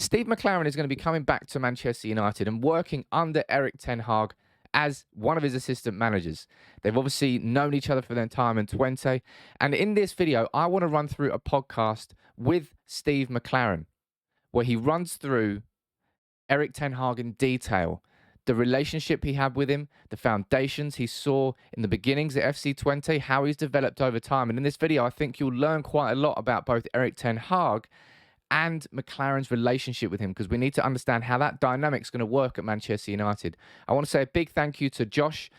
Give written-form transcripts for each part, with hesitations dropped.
Steve McClaren is going to be coming back to Manchester United and working under Erik ten Hag as one of his assistant managers. They've obviously known each other for their time in 20. And in this video, I want to run through a podcast with Steve McClaren where he runs through Erik ten Hag in detail, the relationship he had with him, the foundations he saw in the beginnings at FC20, how he's developed over time. And in this video, I think you'll learn quite a lot about both Erik ten Hag and McClaren's relationship with him, because we need to understand how that dynamic's going to work at Manchester United. I want to say a big thank you to Josh,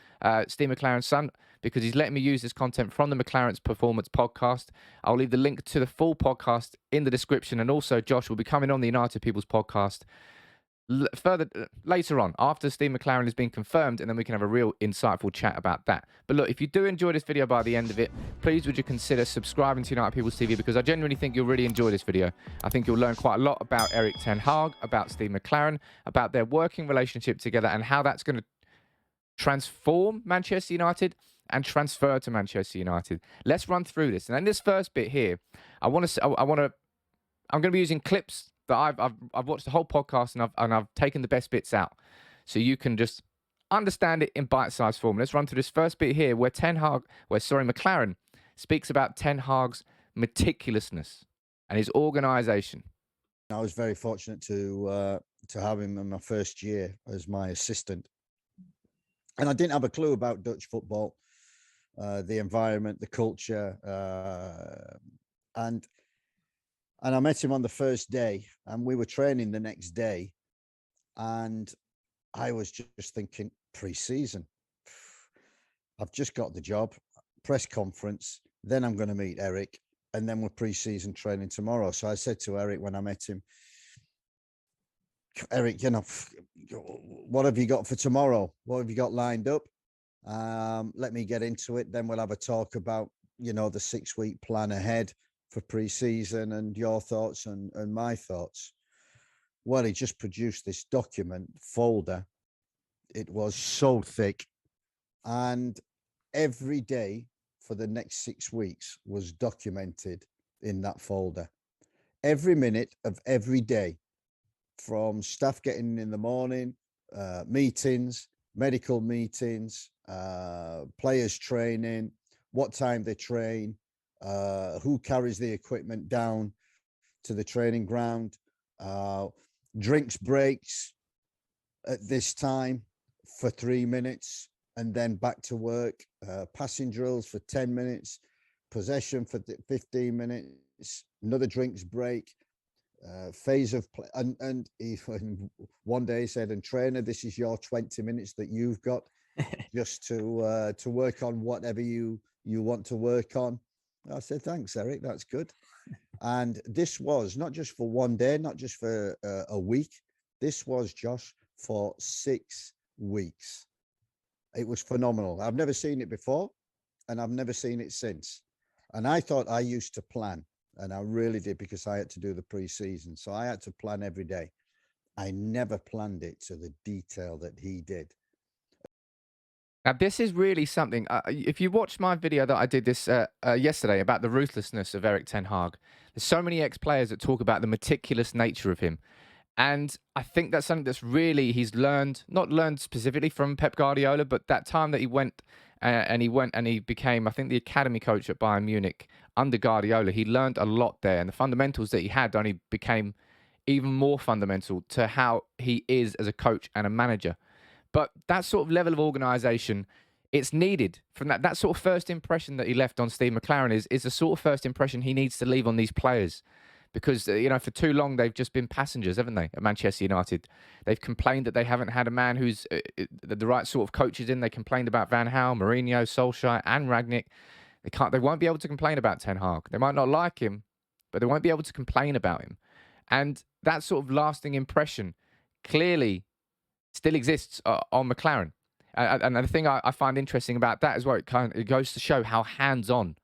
Steve McClaren's son, because he's letting me use this content from the McClaren's Performance podcast. I'll leave the link to the full podcast in the description, and also Josh will be coming on the United People's podcast later on, after Steve McClaren has been confirmed, and then we can have a real insightful chat about that. But look, if you do enjoy this video by the end of it, please would you consider subscribing to United People's TV, because I genuinely think you'll really enjoy this video. I think you'll learn quite a lot about Erik ten Hag, about Steve McClaren, about their working relationship together, and how that's going to transform Manchester United and transfer to Manchester United. Let's run through this. And in this first bit here, I'm going to be using clips that I've watched the whole podcast, and I've taken the best bits out, so you can just understand it in bite-sized form. Let's run through this first bit here, where McClaren speaks about ten Hag's meticulousness and his organisation. I was very fortunate to have him in my first year as my assistant, and I didn't have a clue about Dutch football, the environment, the culture, and I met him on the first day, and we were training the next day. And I was just thinking, pre-season, I've just got the job, press conference, then I'm going to meet Erik, and then we're pre-season training tomorrow. So I said to Erik when I met him, Erik, what have you got for tomorrow? What have you got lined up? Let me get into it. Then we'll have a talk about, the 6-week plan ahead for pre-season, and your thoughts and my thoughts. Well, he just produced this document folder. It was so thick, and every day for the next 6 weeks was documented in that folder. Every minute of every day, from staff getting in the morning, meetings, medical meetings, players training, what time they train, who carries the equipment down to the training ground, drinks breaks at this time for 3 minutes, and then back to work, passing drills for 10 minutes, possession for 15 minutes, another drinks break, phase of play. And he, one day he said, and trainer, this is your 20 minutes that you've got just to work on whatever you want to work on. I said, thanks, Erik, that's good. And this was not just for one day, not just for a week. This was, Josh, for 6 weeks. It was phenomenal. I've never seen it before, and I've never seen it since. And I thought I used to plan, and I really did, because I had to do the pre-season. So I had to plan every day. I never planned it to the detail that he did. Now, this is really something. If you watch my video that I did this yesterday about the ruthlessness of Erik ten Hag, there's so many ex-players that talk about the meticulous nature of him. And I think that's something that's really, he's learned, not learned specifically from Pep Guardiola, but that time that he went and he became, I think, the academy coach at Bayern Munich under Guardiola. He learned a lot there, and the fundamentals that he had only became even more fundamental to how he is as a coach and a manager. But that sort of level of organisation, it's needed. From that sort of first impression that he left on Steve McClaren is the sort of first impression he needs to leave on these players. Because, for too long, they've just been passengers, haven't they, at Manchester United? They've complained that they haven't had a man who's the right sort of coaches in. They complained about Van Gaal, Mourinho, Solskjaer, and Rangnick. They won't be able to complain about Ten Hag. They might not like him, but they won't be able to complain about him. And that sort of lasting impression clearly still exists on McClaren. And the thing I find interesting about that is where it goes to show how hands-on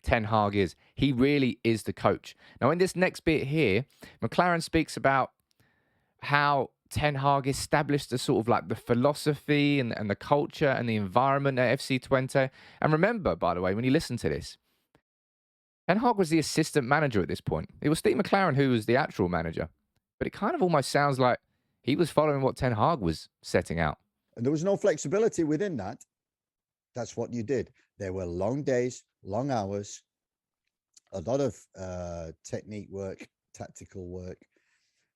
Ten Hag is. He really is the coach. Now, in this next bit here, McClaren speaks about how Ten Hag established the sort of like the philosophy and the culture and the environment at FC20. And remember, by the way, when you listen to this, Ten Hag was the assistant manager at this point. It was Steve McClaren who was the actual manager. But it kind of almost sounds like he was following what Ten Hag was setting out. And there was no flexibility within that. That's what you did. There were long days, long hours, a lot of technique work, tactical work.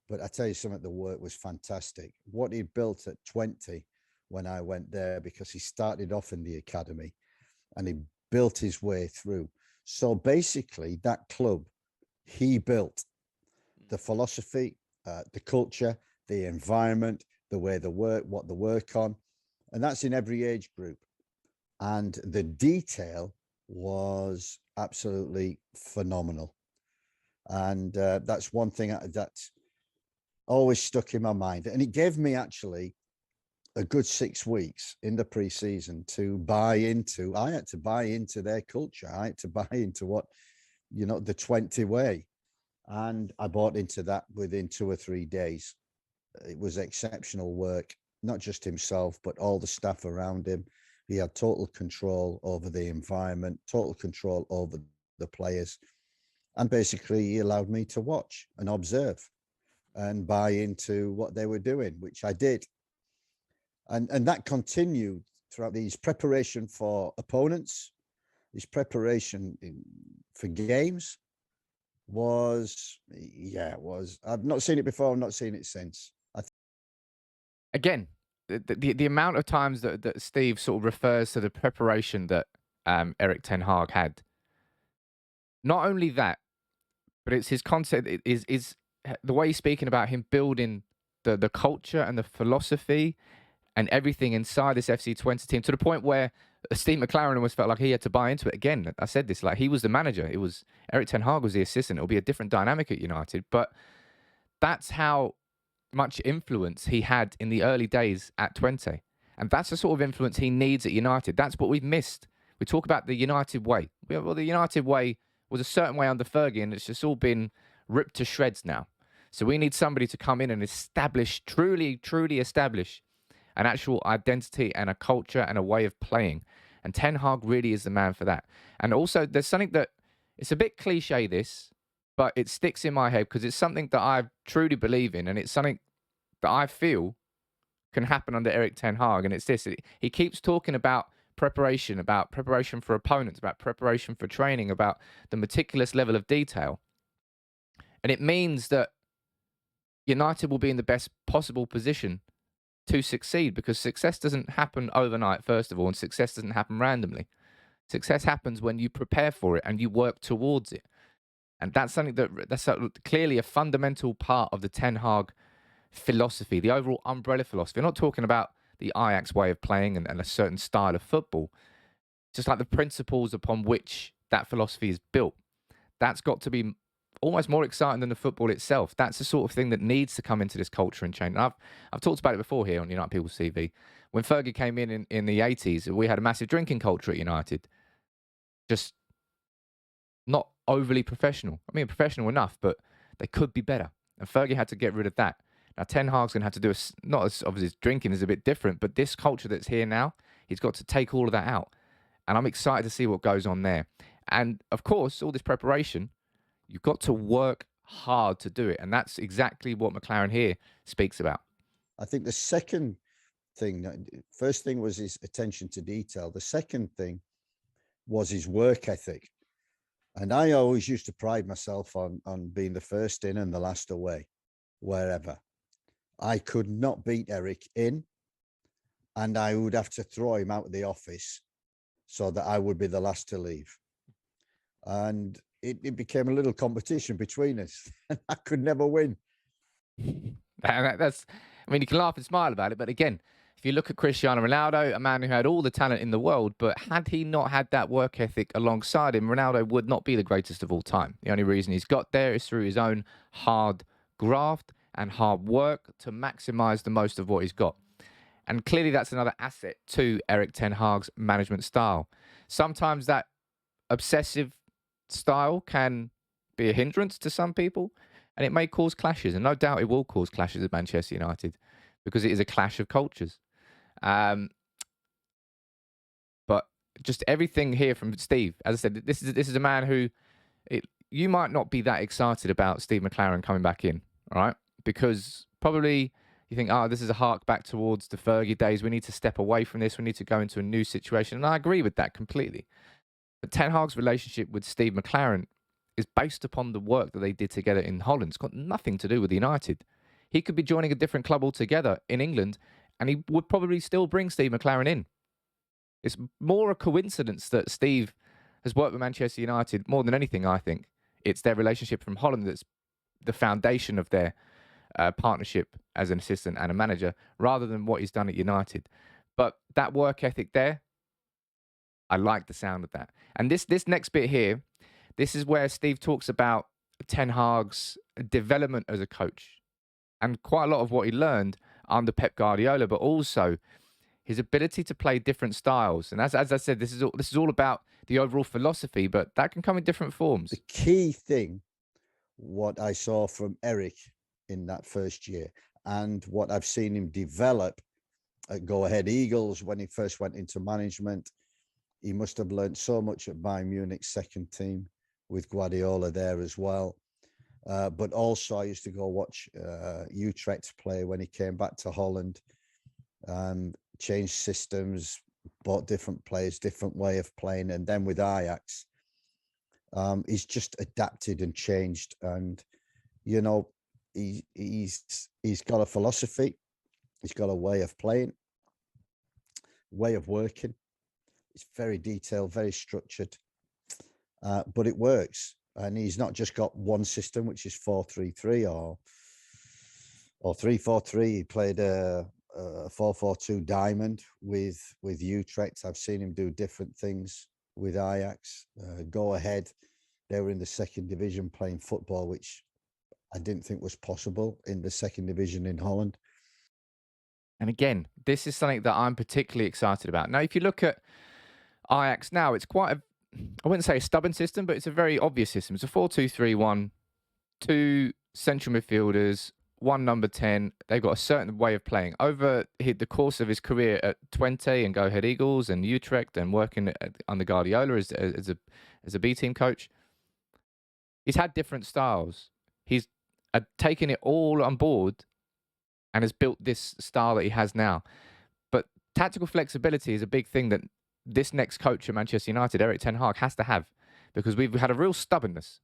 But I tell you something, the work was fantastic. What he built at 20 when I went there, because he started off in the academy and he built his way through. So basically, that club, he built the philosophy, the culture, the environment, the way they work, what they work on. And that's in every age group. And the detail was absolutely phenomenal. And that's one thing that's always stuck in my mind. And it gave me actually a good 6 weeks in the preseason to buy into. I had to buy into their culture. I had to buy into what, the 20 way. And I bought into that within 2 or 3 days. It was exceptional work, not just himself, but all the staff around him. He had total control over the environment, total control over the players. And basically, he allowed me to watch and observe and buy into what they were doing, which I did. And that continued throughout his preparation for opponents, his preparation for games was. I've not seen it before. I've not seen it since. Again, the amount of times that Steve sort of refers to the preparation that Erik Ten Hag had. Not only that, but it's his concept is the way he's speaking about him building the culture and the philosophy and everything inside this FC20 team, to the point where Steve McClaren almost felt like he had to buy into it. Again, I said this, like, he was the manager. It was Erik Ten Hag was the assistant. It'll be a different dynamic at United, but that's how much influence he had in the early days at 20. And that's the sort of influence he needs at United. That's what we've missed. We talk about the United way. Well, the United way was a certain way under Fergie, and it's just all been ripped to shreds now. So we need somebody to come in and establish, truly establish an actual identity and a culture and a way of playing. And Ten Hag really is the man for that. And also, there's something that, it's a bit cliche, this, but it sticks in my head because it's something that I truly believe in, and it's something that I feel can happen under Erik Ten Hag. And it's this: he keeps talking about preparation for opponents, about preparation for training, about the meticulous level of detail. And it means that United will be in the best possible position to succeed, because success doesn't happen overnight, first of all, and success doesn't happen randomly. Success happens when you prepare for it and you work towards it. And that's something that's clearly a fundamental part of the Ten Hag philosophy, the overall umbrella philosophy. I'm not talking about the Ajax way of playing and a certain style of football. Just like the principles upon which that philosophy is built. That's got to be almost more exciting than the football itself. That's the sort of thing that needs to come into this culture and change. And I've talked about it before here on United People's TV. When Fergie came in the 80s, we had a massive drinking culture at United. Just not overly professional. I mean, professional enough, but they could be better. And Fergie had to get rid of that. Now, Ten Hag's going to have to do not as obviously drinking is a bit different, but this culture that's here now, he's got to take all of that out. And I'm excited to see what goes on there. And of course, all this preparation, you've got to work hard to do it. And that's exactly what McClaren here speaks about. I think the second thing, first thing was his attention to detail. The second thing was his work ethic. And I always used to pride myself on being the first in and the last away, wherever. I could not beat Erik in, and I would have to throw him out of the office so that I would be the last to leave. And it became a little competition between us. I could never win. That's, I mean, you can laugh and smile about it, but again, if you look at Cristiano Ronaldo, a man who had all the talent in the world, but had he not had that work ethic alongside him, Ronaldo would not be the greatest of all time. The only reason he's got there is through his own hard graft and hard work to maximize the most of what he's got. And clearly that's another asset to Erik Ten Hag's management style. Sometimes that obsessive style can be a hindrance to some people, and it may cause clashes, and no doubt it will cause clashes at Manchester United because it is a clash of cultures. But just everything here from Steve, as I said, this is a man who you might not be that excited about Steve McClaren coming back in, all right? because probably you think, oh, this is a hark back towards the Fergie days. We need to step away from this. We need to go into a new situation. And I agree with that completely. But Ten Hag's relationship with Steve McClaren is based upon the work that they did together in Holland. It's got nothing to do with United. He could be joining a different club altogether in England, and he would probably still bring Steve McClaren in. It's more a coincidence that Steve has worked with Manchester United more than anything, I think. It's their relationship from Holland that's the foundation of their partnership as an assistant and a manager, rather than what he's done at United. But that work ethic there, I like the sound of that. And this next bit here, this is where Steve talks about Ten Hag's development as a coach and quite a lot of what he learned under Pep Guardiola, but also his ability to play different styles. And as I said, this is all about the overall philosophy, but that can come in different forms. The key thing, what I saw from Erik in that first year, and what I've seen him develop at Go Ahead Eagles when he first went into management, he must have learned so much at Bayern Munich's second team with Guardiola there as well. But also, I used to go watch Utrecht play when he came back to Holland, changed systems, bought different players, different way of playing. And then with Ajax, he's just adapted and changed. And, you know, he's got a philosophy. He's got a way of playing, way of working. It's very detailed, very structured, but it works. And he's not just got one system, which is 4-3-3 or 3-4-3. He played a 4-4-2 diamond with Utrecht. I've seen him do different things with Ajax. Go Ahead, they were in the second division playing football, which I didn't think was possible in the second division in Holland. And again, this is something that I'm particularly excited about. Now, if you look at Ajax now, it's quite a, I wouldn't say a stubborn system, but it's a very obvious system. It's a 4-2-3-1, two central midfielders, one number 10. They've got a certain way of playing. Over the course of his career at Twente and Go Ahead Eagles and Utrecht and working under Guardiola as a B team coach, he's had different styles. He's taken it all on board and has built this style that he has now. But tactical flexibility is a big thing that this next coach at Manchester United, Erik Ten Hag, has to have, because we've had a real stubbornness.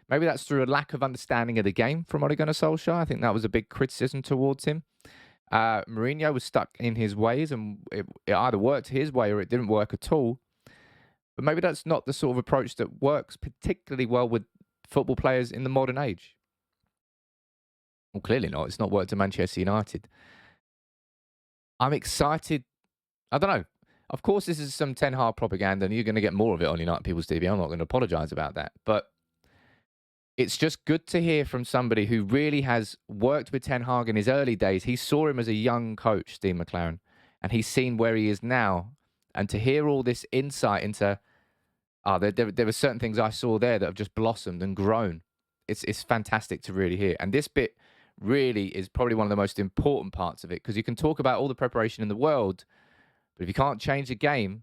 Maybe that's through a lack of understanding of the game from Ole Gunnar Solskjaer. I think that was a big criticism towards him. Mourinho was stuck in his ways, and it either worked his way or it didn't work at all. But maybe that's not the sort of approach that works particularly well with football players in the modern age. Well, clearly not. It's not worked at Manchester United. I'm excited. I don't know. Of course, this is some Ten Hag propaganda, and you're going to get more of it on United People's TV. I'm not going to apologise about that. But it's just good to hear from somebody who really has worked with Ten Hag in his early days. He saw him as a young coach, Steve McClaren, and he's seen where he is now. And to hear all this insight into, there were certain things I saw there that have just blossomed and grown. It's fantastic to really hear. And this bit really is probably one of the most important parts of it, because you can talk about all the preparation in the world, but if you can't change a game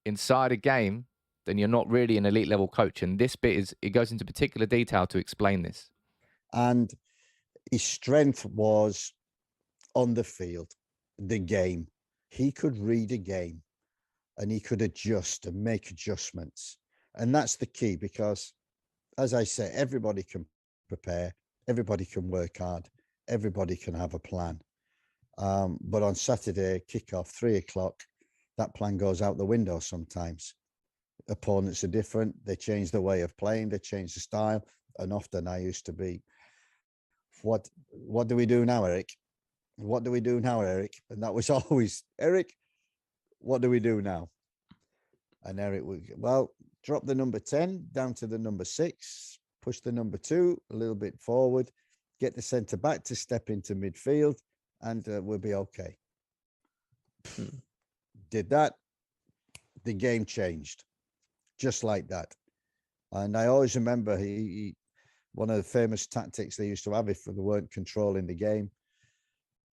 inside a game, then you're not really an elite level coach. And this bit it goes into particular detail to explain this. And his strength was on the field, the game. He could read a game and he could adjust and make adjustments. And that's the key, because, as I say, everybody can prepare, everybody can work hard, everybody can have a plan. But on Saturday, kickoff, 3:00, that plan goes out the window sometimes. Opponents are different. They change the way of playing. They change the style. And often I used to be, what do we do now, Erik? What do we do now, Erik? And that was always, Erik, what do we do now? And Erik would, well, drop the number 10 down to the number 6, push the number 2 a little bit forward, get the centre back to step into midfield, and we'll be okay. Did that, the game changed, just like that. And I always remember one of the famous tactics they used to have if they weren't controlling the game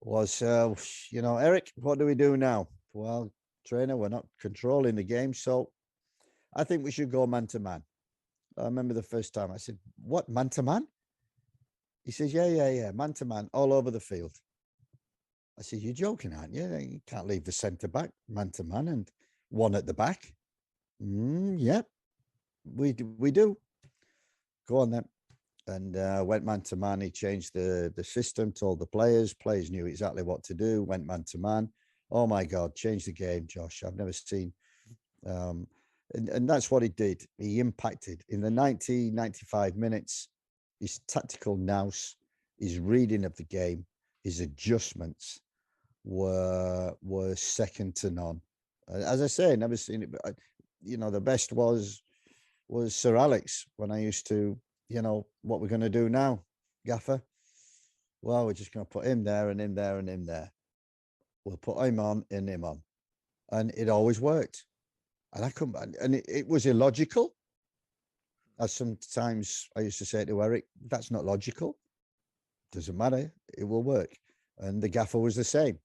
was, Erik, what do we do now? Well, trainer, we're not controlling the game, so I think we should go man to man. I remember the first time I said, what, man to man? He says, yeah, man to man, all over the field. I said, you're joking, aren't you? You can't leave the centre back man to man and one at the back. Yep, we do. Go on then. And went man to man. He changed the system, told the players. Players knew exactly what to do. Went man to man. Oh my God, changed the game, Josh. I've never seen. And that's what he did. He impacted in the 90, 95 minutes. His tactical nous, his reading of the game, his adjustments were second to none. As I say, never seen it. But the best was Sir Alex when I used to. What we're going to do now, Gaffer? Well, we're just going to put him there and him there and him there. We'll put him on and him on, and it always worked. And I couldn't. And it was illogical. As sometimes I used to say to Erik, "That's not logical. Doesn't matter. It will work." And the Gaffer was the same.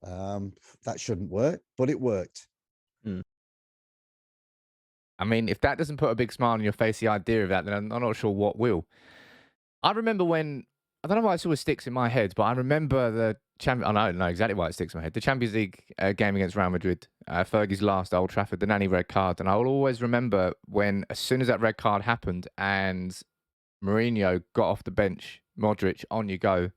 That shouldn't work, but it worked. I mean, if that doesn't put a big smile on your face, the idea of that, then I'm not sure what will. I remember when, I don't know why it always sticks in my head, but I remember the I don't know exactly why it sticks in my head. The Champions League game against Real Madrid, Fergie's last Old Trafford, the nanny red card. And I will always remember when, as soon as that red card happened and Mourinho got off the bench, Modric, on you go,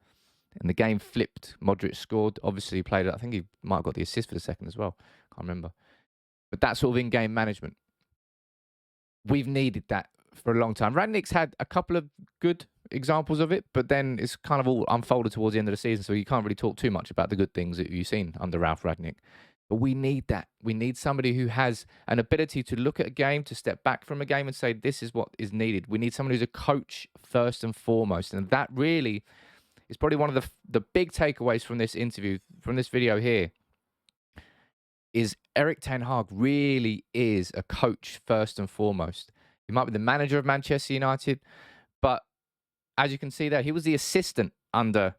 and the game flipped. Modric scored. Obviously, he played it. I think he might have got the assist for the second as well. Can't remember. But that sort of in-game management, we've needed that for a long time. Rangnick's had a couple of good examples of it, but then it's kind of all unfolded towards the end of the season, so you can't really talk too much about the good things that you've seen under Ralph Rangnick. But we need that. We need somebody who has an ability to look at a game, to step back from a game and say, this is what is needed. We need someone who's a coach first and foremost. And that really is probably one of the big takeaways from this interview, from this video here, is Erik ten Hag really is a coach first and foremost. He might be the manager of Manchester United, but as you can see there, he was the assistant under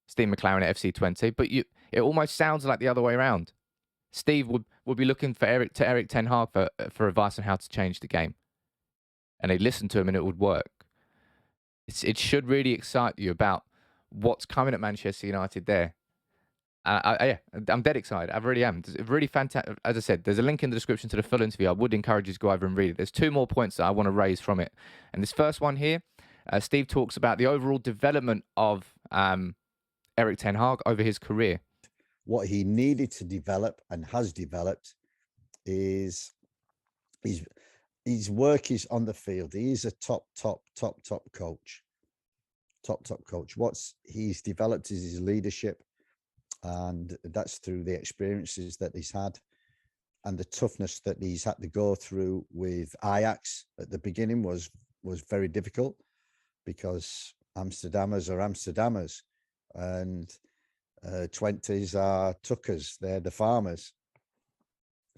Steve McClaren at FC20, but it almost sounds like the other way around. Steve would be looking for Erik ten Hag for advice on how to change the game. And he'd listen to him and it would work. It should really excite you about what's coming at Manchester United there. Yeah, I'm dead excited. I really am. It's really fantastic. As I said, there's a link in the description to the full interview. I would encourage you to go over and read it. There's two more points that I want to raise from it. And this first one here, Steve talks about the overall development of Erik ten Hag over his career. What he needed to develop and has developed is his work is on the field. He is a top coach. Top coach. What he's developed is his leadership. And that's through the experiences that he's had and the toughness that he's had to go through with Ajax at the beginning was very difficult because Amsterdammers are Amsterdammers and 20s are tuckers. They're the farmers.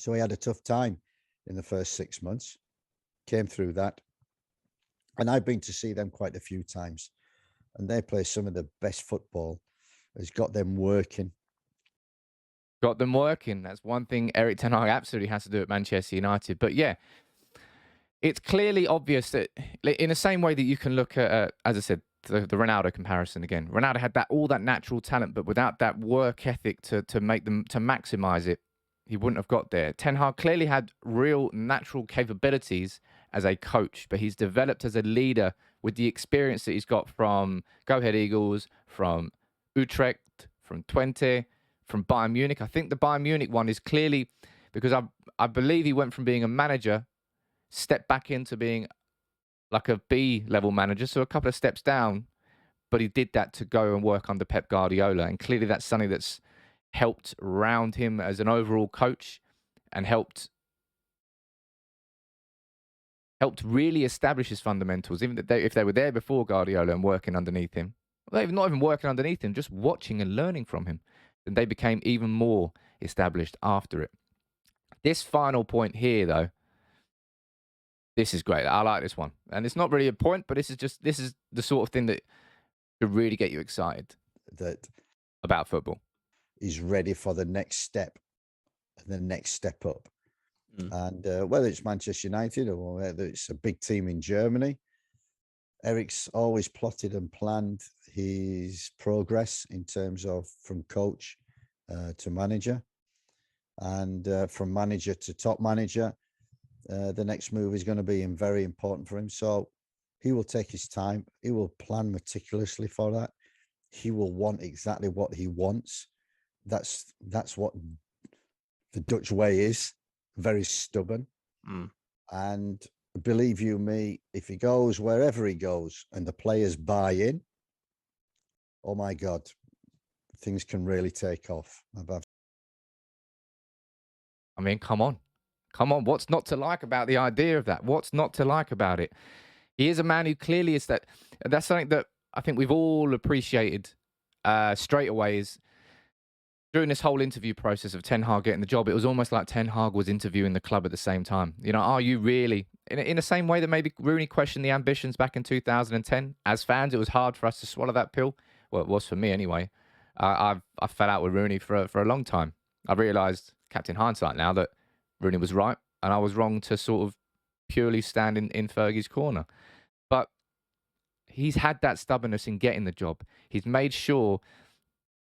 So he had a tough time in the first 6 months, came through that. And I've been to see them quite a few times and they play some of the best football. Has got them working. Got them working. That's one thing Erik ten Hag absolutely has to do at Manchester United. But yeah, it's clearly obvious that in the same way that you can look at, as I said, the Ronaldo comparison again. Ronaldo had all that natural talent, but without that work ethic to maximize it, he wouldn't have got there. Ten Hag clearly had real natural capabilities as a coach, but he's developed as a leader with the experience that he's got from Go Ahead Eagles, from Utrecht, from Twente, from Bayern Munich. I think the Bayern Munich one is clearly because I believe he went from being a manager, stepped back into being like a B-level manager, so a couple of steps down, but he did that to go and work under Pep Guardiola. And clearly that's something that's helped round him as an overall coach and helped really establish his fundamentals, even if they were there before Guardiola and working underneath him. Well, not even working underneath him, just watching and learning from him. And they became even more established after it. This final point here, though, this is great. I like this one. And it's not really a point, but this is the sort of thing that should really get you excited about football. He's ready for the next step and the next step up. And whether it's Manchester United or whether it's a big team in Germany, Erik's always plotted and planned his progress in terms of from coach to manager, and from manager to top manager. The next move is going to be very important for him. So he will take his time. He will plan meticulously for that. He will want exactly what he wants. That's what the Dutch way is. Very stubborn. Mm. And believe you me, if he goes wherever he goes and the players buy in, oh my God, things can really take off. I mean, come on. Come on. What's not to like about the idea of that? What's not to like about it? He is a man who clearly is that. That's something that I think we've all appreciated straight away is during this whole interview process of Ten Hag getting the job, it was almost like Ten Hag was interviewing the club at the same time. You know, are you really, in the same way that maybe Rooney questioned the ambitions back in 2010? As fans, it was hard for us to swallow that pill. Well, it was for me anyway. I fell out with Rooney for a long time. I realised, Captain Hindsight now, that Rooney was right and I was wrong to sort of purely stand in Fergie's corner. But he's had that stubbornness in getting the job. He's made sure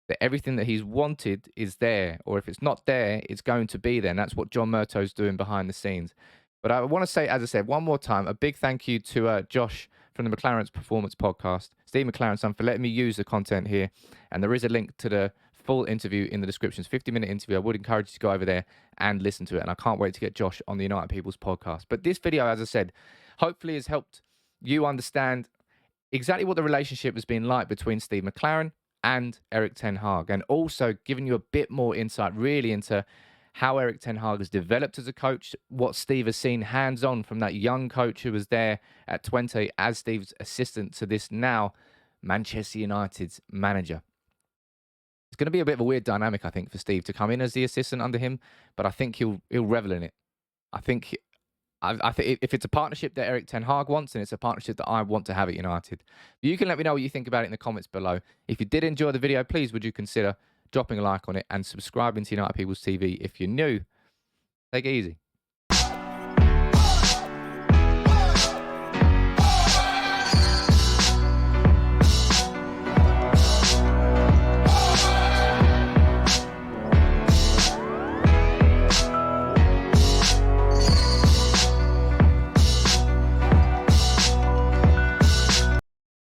that everything that he's wanted is there, or if it's not there, it's going to be there. And that's what John Murtough's doing behind the scenes. But I want to say, as I said, one more time, a big thank you to Josh from the McClaren's Performance Podcast, Steve McClaren, son, for letting me use the content here. And there is a link to the full interview in the description. It's a 50-minute interview. I would encourage you to go over there and listen to it. And I can't wait to get Josh on the United People's podcast. But this video, as I said, hopefully has helped you understand exactly what the relationship has been like between Steve McClaren and Erik Ten Hag, and also giving you a bit more insight really into how Erik Ten Hag has developed as a coach, what Steve has seen hands-on from that young coach who was there at 20 as Steve's assistant to this now Manchester United's manager. It's going to be a bit of a weird dynamic, I think, for Steve to come in as the assistant under him, but I think he'll revel in it. I think if it's a partnership that Erik Ten Hag wants, and it's a partnership that I want to have at United. You can let me know what you think about it in the comments below. If you did enjoy the video, please would you consider dropping a like on it and subscribing to United People's TV if you're new. Take it easy.